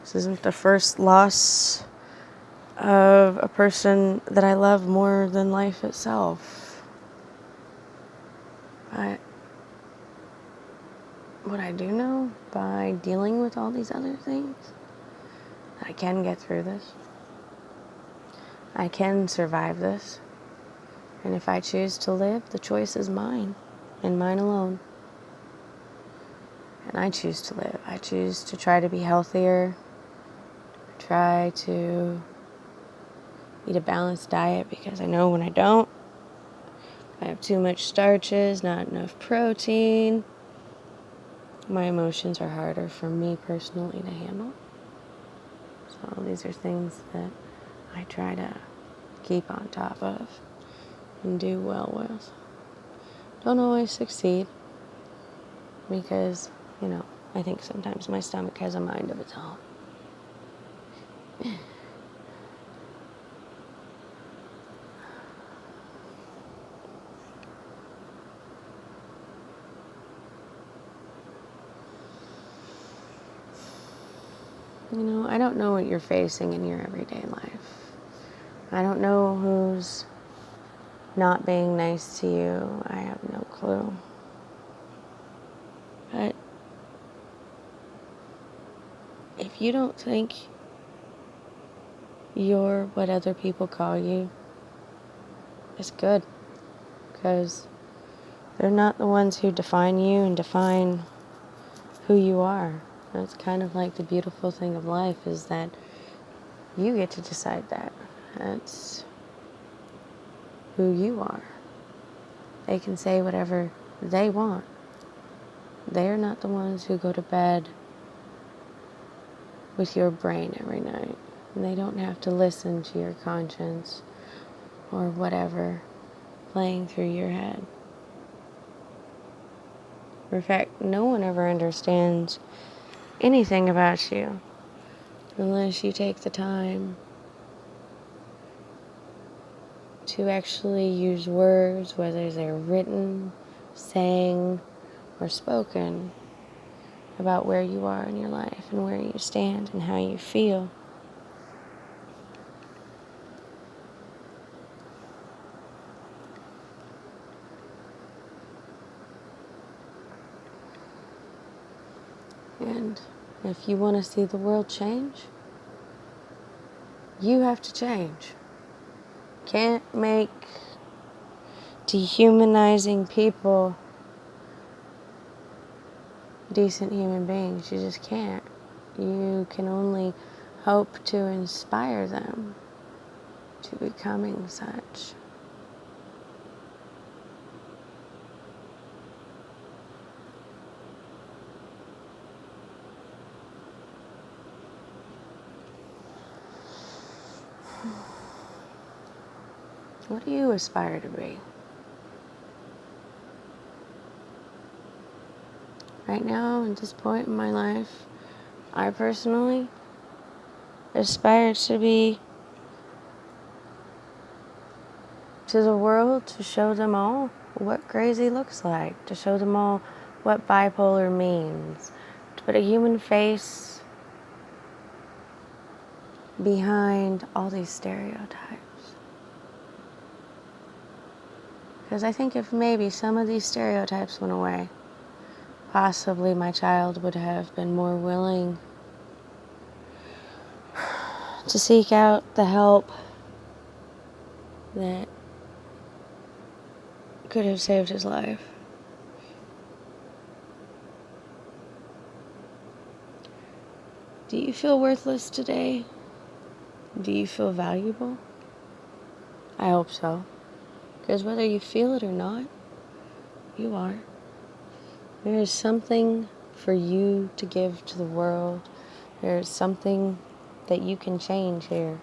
This isn't the first loss of a person that I love more than life itself. But what I do know by dealing with all these other things, I can get through this. I can survive this. And if I choose to live, the choice is mine and mine alone. And I choose to live. I choose to try to be healthier. Try to eat a balanced diet, because I know when I don't, I have too much starches, not enough protein. My emotions are harder for me personally to handle. So these are things that I try to keep on top of and do well with. Don't always succeed because, I think sometimes my stomach has a mind of its own. I don't know what you're facing in your everyday life. I don't know who's not being nice to you. I have no clue. But if you don't think you're what other people call you, it's good. Because they're not the ones who define you and define who you are. That's kind of like the beautiful thing of life, is that you get to decide that. That's who you are. They can say whatever they want. They're not the ones who go to bed with your brain every night. And they don't have to listen to your conscience or whatever playing through your head. In fact, no one ever understands anything about you unless you take the time to actually use words, whether they're written, sang, or spoken, about where you are in your life and where you stand and how you feel. And if you want to see the world change, you have to change. Can't make dehumanizing people decent human beings. You just can't. You can only hope to inspire them to becoming such. What do you aspire to be? Right now, at this point in my life, I personally aspire to be to the world, to show them all what crazy looks like, to show them all what bipolar means, to put a human face behind all these stereotypes. Because I think if maybe some of these stereotypes went away, possibly my child would have been more willing to seek out the help that could have saved his life. Do you feel worthless today? Do you feel valuable? I hope so. Because whether you feel it or not, you are. There is something for you to give to the world. There is something that you can change here.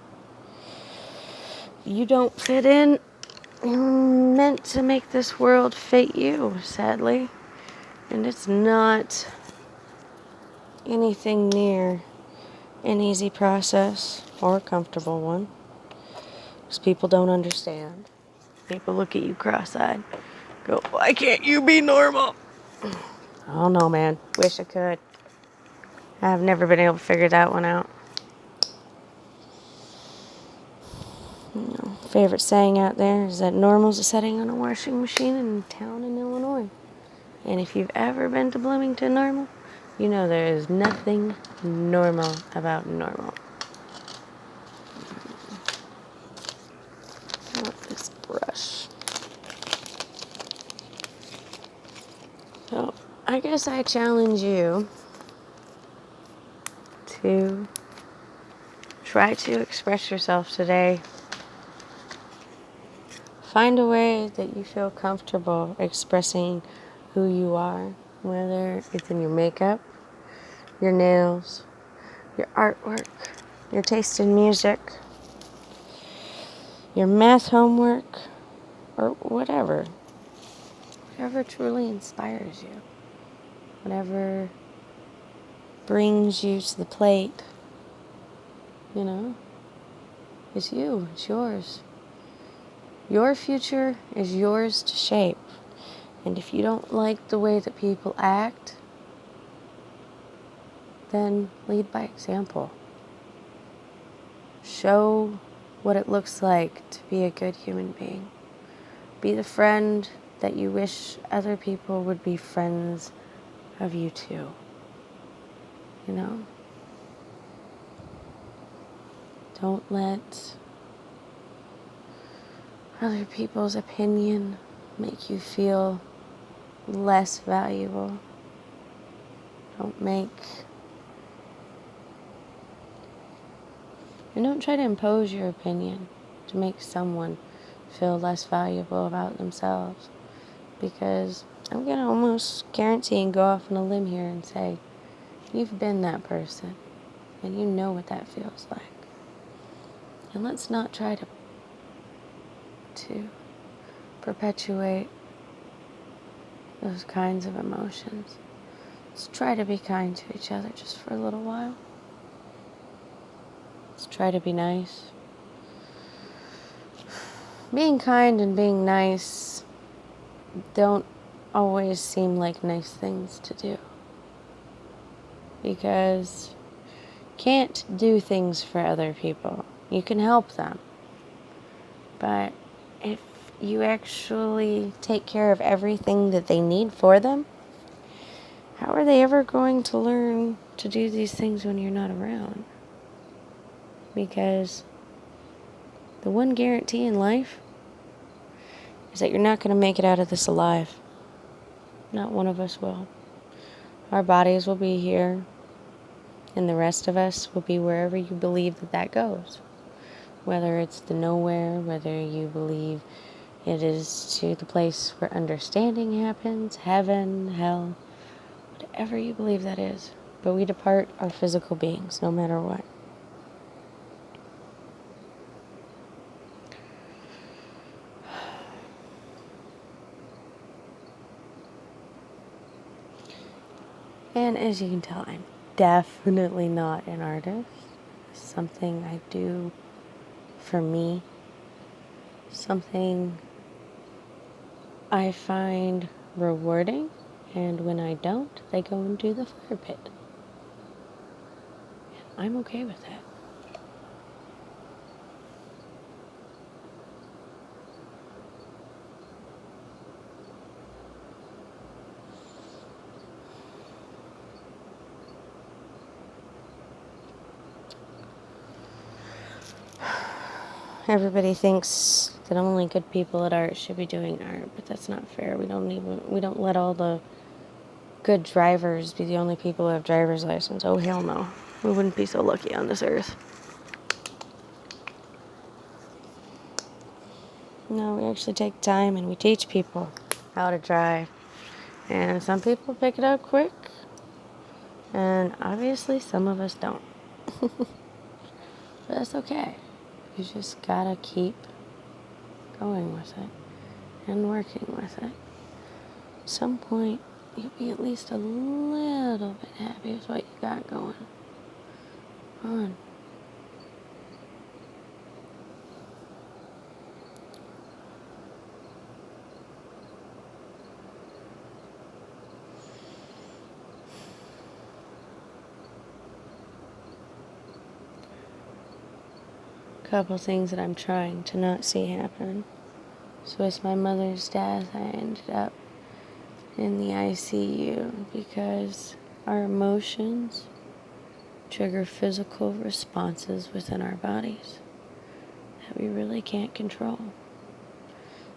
You don't fit in. You're meant to make this world fit you, sadly. And it's not anything near an easy process or a comfortable one. Because people don't understand. People look at you cross-eyed. Go, why can't you be normal? I don't know, man. Wish I could. I've never been able to figure that one out. Favorite saying out there is that normal's a setting on a washing machine in a town in Illinois. And if you've ever been to Bloomington Normal, you know there is nothing normal about normal. I want this brush. So I guess I challenge you to try to express yourself today. Find a way that you feel comfortable expressing who you are, whether it's in your makeup, your nails, your artwork, your taste in music, your math homework, or whatever. Whatever truly inspires you. Whatever brings you to the plate, it's you, it's yours. Your future is yours to shape. And if you don't like the way that people act, then lead by example. Show what it looks like to be a good human being. Be the friend that you wish other people would be friends of you too. Don't let other people's opinion make you feel less valuable. Don't try to impose your opinion to make someone feel less valuable about themselves. Because I'm going to almost guarantee and go off on a limb here and say, you've been that person, and you know what that feels like. And let's not try to perpetuate those kinds of emotions. Let's try to be kind to each other just for a little while. Let's try to be nice. Being kind and being nice don't always seem like nice things to do. Because you can't do things for other people. You can help them. But if you actually take care of everything that they need for them, how are they ever going to learn to do these things when you're not around? Because the one guarantee in life is that you're not going to make it out of this alive. Not one of us will. Our bodies will be here, and the rest of us will be wherever you believe that goes. Whether it's the nowhere, whether you believe it is to the place where understanding happens, heaven, hell, whatever you believe that is. But we depart our physical beings, no matter what. And as you can tell, I'm definitely not an artist. It's something I do for me. Something I find rewarding. And when I don't, they go into the fire pit. And I'm okay with that. Everybody thinks that only good people at art should be doing art, but that's not fair. We don't let all the good drivers be the only people who have driver's license. Oh, hell no. We wouldn't be so lucky on this earth. No, we actually take time and we teach people how to drive. And some people pick it up quick, and obviously some of us don't. But that's okay. You just gotta keep going with it and working with it. At some point, you'll be at least a little bit happy with what you got going on. couple things that I'm trying to not see happen. So with my mother's death, I ended up in the ICU because our emotions trigger physical responses within our bodies that we really can't control.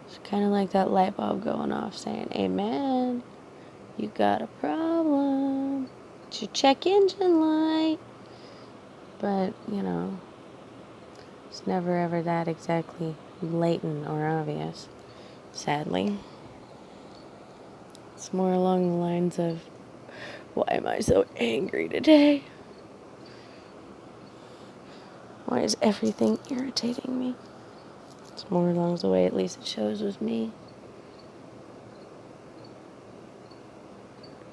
It's kind of like that light bulb going off saying, "Amen, you got a problem. It's your check engine light." But, it's never ever that exactly blatant or obvious, sadly. It's more along the lines of, why am I so angry today? Why is everything irritating me? It's more along the way, at least it shows with me.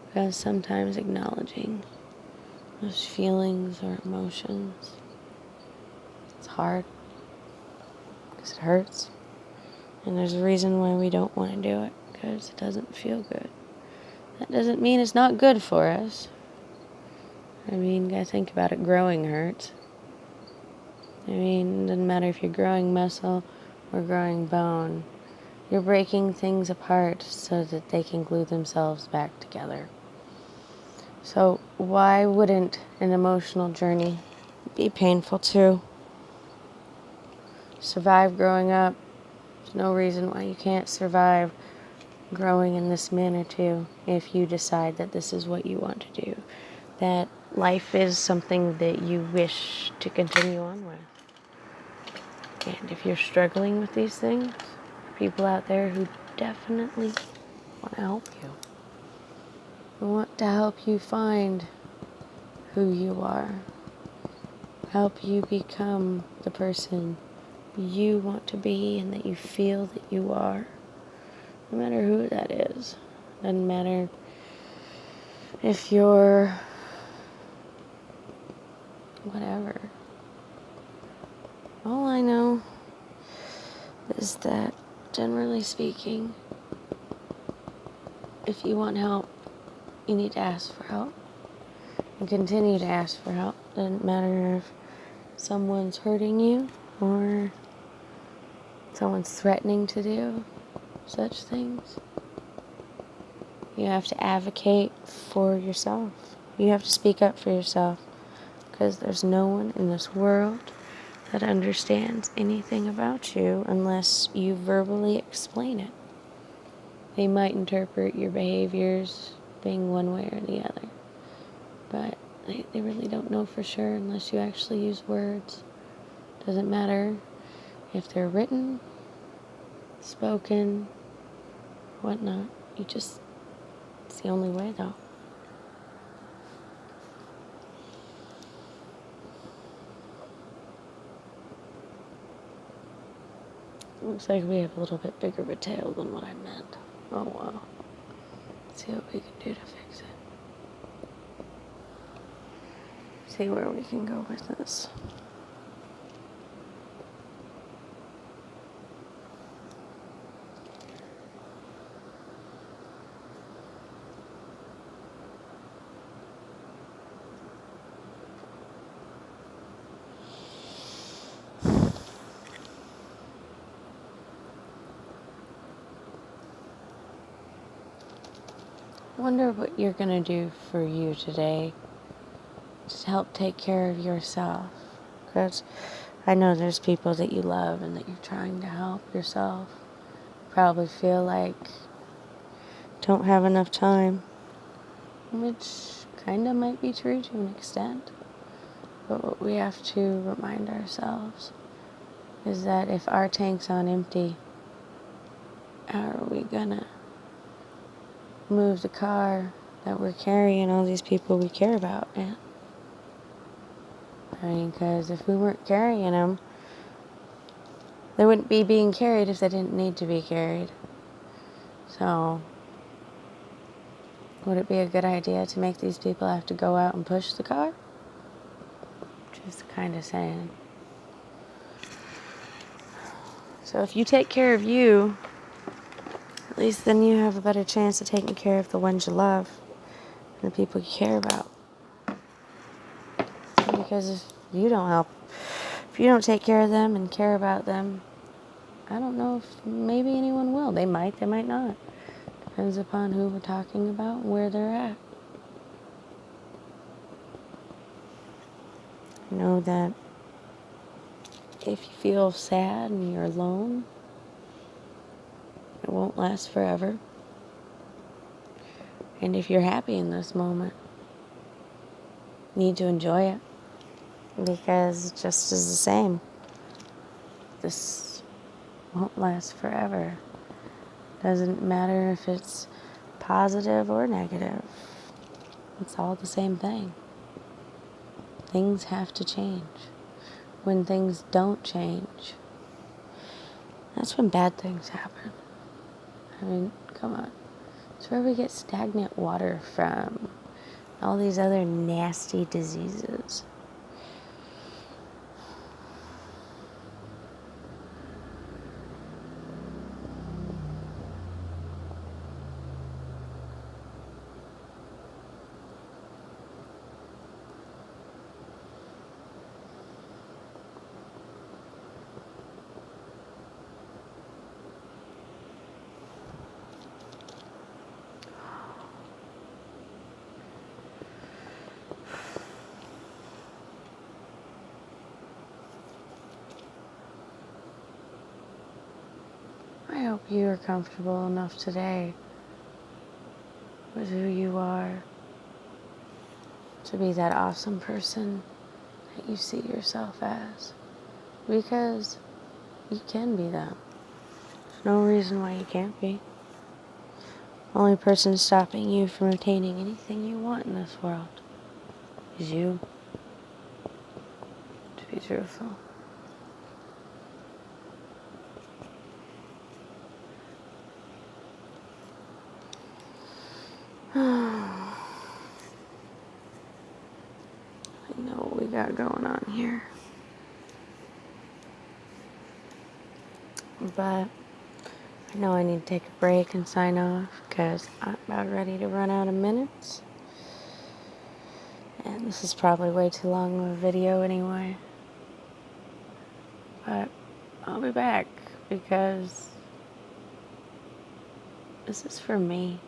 Because sometimes acknowledging those feelings or emotions, it's hard. Because it hurts. And there's a reason why we don't want to do it. Because it doesn't feel good. That doesn't mean it's not good for us. I mean, you gotta think about it. Growing hurts. I mean, it doesn't matter if you're growing muscle or growing bone. You're breaking things apart so that they can glue themselves back together. So why wouldn't an emotional journey be painful too? Survive growing up. There's no reason why you can't survive growing in this manner too, if you decide that this is what you want to do. That life is something that you wish to continue on with. And if you're struggling with these things, people out there who definitely want to help you. We want to help you find who you are. Help you become the person you want to be and that you feel that you are. No matter who that is. Doesn't matter if you're whatever. All I know is that, generally speaking, if you want help, you need to ask for help. And continue to ask for help. Doesn't matter if someone's hurting you or someone's threatening to do such things. You have to advocate for yourself. You have to speak up for yourself. Because there's no one in this world that understands anything about you unless you verbally explain it. They might interpret your behaviors being one way or the other. But they really don't know for sure unless you actually use words. Doesn't matter if they're written, spoken, whatnot. It's the only way though. Looks like we have a little bit bigger of a tail than what I meant. Oh wow. Let's see what we can do to fix it. See where we can go with this. I wonder what you're going to do for you today to help take care of yourself. Because I know there's people that you love and that you're trying to help yourself. Probably feel like don't have enough time. Which kind of might be true to an extent. But what we have to remind ourselves is that if our tank's on empty, how are we gonna move the car that we're carrying all these people we care about in? I mean, because if we weren't carrying them, they wouldn't be being carried if they didn't need to be carried. So, would it be a good idea to make these people have to go out and push the car? Just kind of saying. So if you take care of you, at least then you have a better chance of taking care of the ones you love and the people you care about. Because if you don't help if you don't take care of them and care about them, I don't know if maybe anyone will. They might not. Depends upon who we're talking about and where they're at. I know that if you feel sad and you're alone, it won't last forever. And if you're happy in this moment, you need to enjoy it, because it just is the same. This won't last forever. Doesn't matter if it's positive or negative. It's all the same thing. Things have to change. When things don't change, that's when bad things happen. I mean, come on. It's where we get stagnant water from. All these other nasty diseases. I hope you are comfortable enough today with who you are to be that awesome person that you see yourself as. Because you can be that. There's no reason why you can't be. The only person stopping you from attaining anything you want in this world is you. To be truthful. I know what we got going on here. But I know I need to take a break and sign off because I'm about ready to run out of minutes. And this is probably way too long of a video anyway. But I'll be back because this is for me.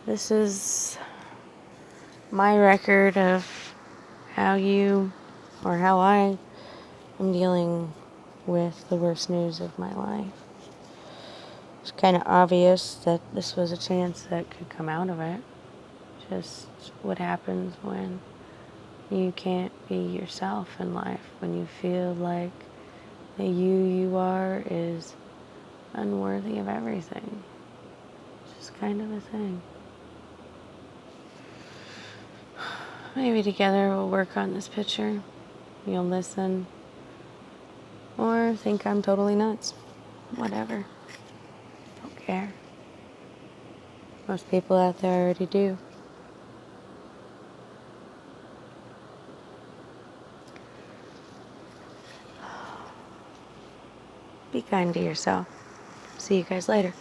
This is my record of how I am dealing with the worst news of my life. It's kind of obvious that this was a chance that could come out of it. Just what happens when you can't be yourself in life, when you feel like the you are is unworthy of everything. It's just kind of a thing. Maybe together we'll work on this picture. You'll listen. Or think I'm totally nuts. Whatever. Don't care. Most people out there already do. Be kind to yourself. See you guys later.